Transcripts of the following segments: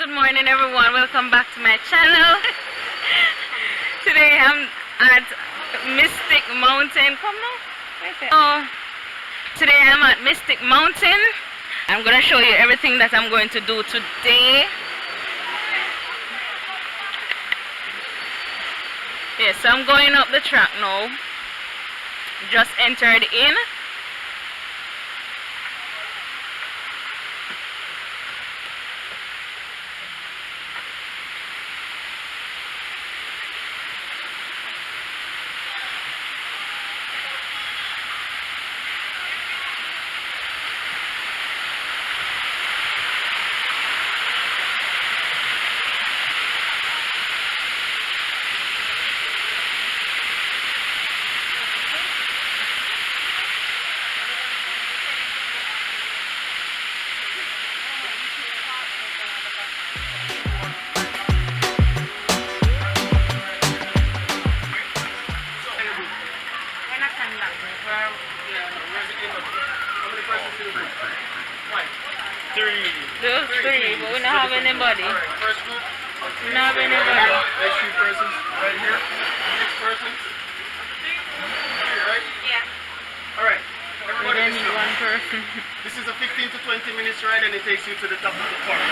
Good morning, everyone. Welcome back to my channel. Today I'm at Mystic Mountain. Come now. Oh, today I'm at Mystic Mountain. I'm gonna show you everything that I'm going to do today. Yes, so I'm going up the track now. Just entered in. Three, but we don't have anybody. Alright, first group. We don't have anybody. Next few persons right here. Next person. Here, right? Yeah. Alright. We Everybody don't be need still. one person. This is a 15 to 20 minutes ride and it takes you to the top of the park.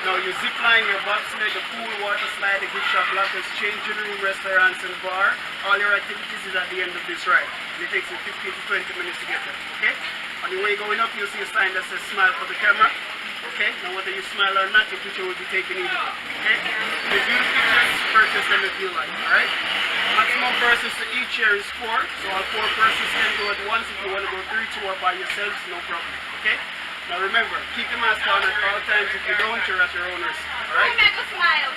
Now you zip line, your bobsled, the pool, water slide, the gift shop, lockers, changing room, restaurants and bar. All your activities is at the end of this ride. And it takes you 15 to 20 minutes to get there. Okay? On the way going up, you'll see a sign that says smile for the camera. Okay? Now whether you smile or not, your picture will be taken either. Okay? If you do the pictures, purchase them if you like. Alright? Maximum persons to each chair is 4. So all 4 persons can go at once. If you want to go 3, 2 or by yourselves, no problem. Okay? Now remember, keep the mask on at all times. If you don't, you're at your own risk. Alright? Make a smile.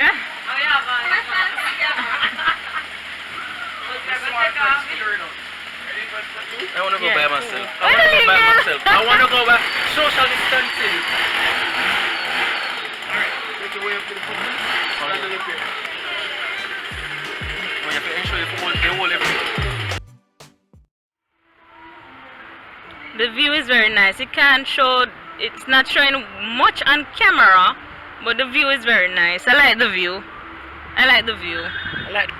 Yeah. Oh yeah, but I can't see you. I want to go Yeah. by myself. I Why want to don't go you by go? myself. I want to go by social distancing. Alright. Make your way up to the public. Stand on the pier. When you have to ensure the whole everything. The view is very nice. It can't show, it's not showing much on camera, but the view is very nice. I like the view. I like the view. I like.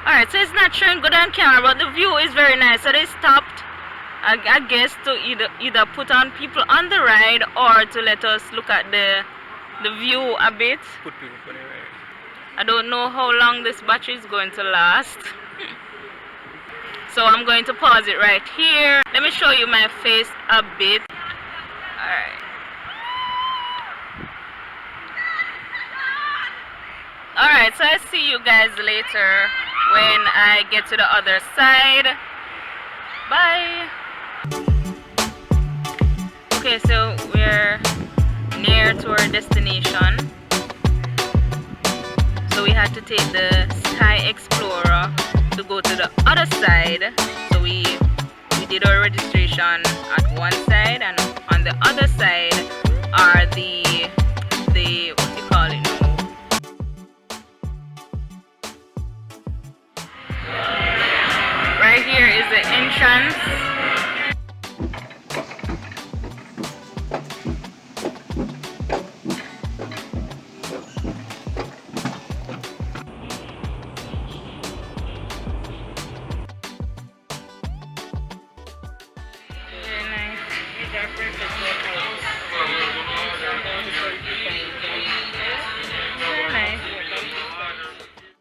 Alright, so it's not showing good on camera, but the view is very nice. So they stopped, I guess, to either put on people on the ride or to let us look at the view a bit. Put people for the ride. I don't know how long this battery is going to last. So I'm going to pause it right here. Let me show you my face a bit. Alright. Alright, so I see you guys later when I get to the other side. Bye. Okay, so we're near to our destination. So we had to take the Sky Explorer to go to the other side. So we did our registration at one side, and on the other side are the what you call it now? Right here is the entrance.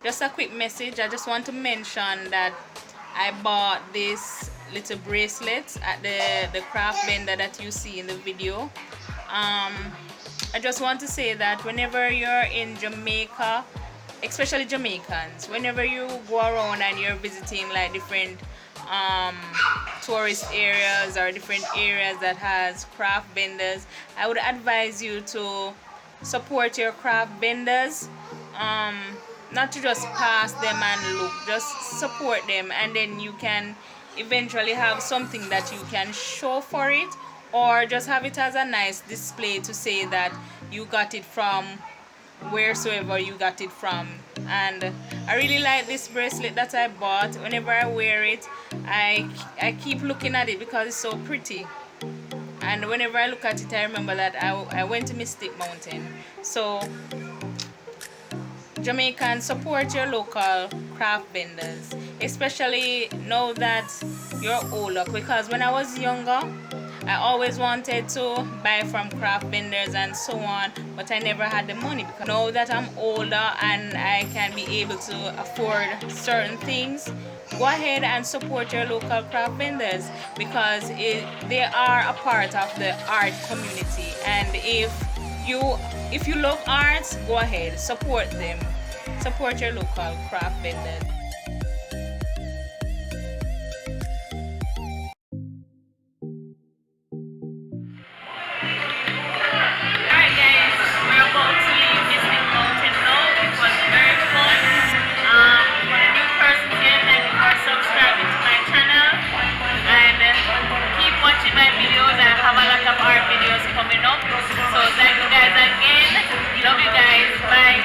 Just a quick message. I just want to mention that I bought this little bracelet at the craft vendor that you see in the video. I just want to say that whenever you're in Jamaica, especially Jamaicans, whenever you go around and you're visiting like different tourist areas or different areas that has craft vendors, I would advise you to support your craft vendors. Not to just pass them and look, just support them, and then you can eventually have something that you can show for it, or just have it as a nice display to say that you got it from wheresoever you got it from. And I really like this bracelet that I bought. Whenever I wear it, I keep looking at it because it's so pretty. and whenever I look at it, I remember that I went to Mystic Mountain. So Jamaicans, support your local craft vendors, especially now that you're older. Because when I was younger, I always wanted to buy from craft vendors and so on, but I never had the money. Because now that I'm older and I can be able to afford certain things, go ahead and support your local craft vendors because they are a part of the art community. And if you love arts, go ahead, support them. Support your local craft vendors. Alright guys, we're about to leave Mystic Mountain now. It was very fun. For the new persons here, thank you for subscribing to my channel. And keep watching my videos. I have a lot of art videos coming up. So thank you guys again. Love you guys. Bye.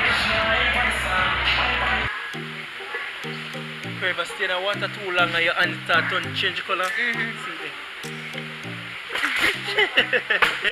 If you stay in the water too long and your hand start to change color, see there.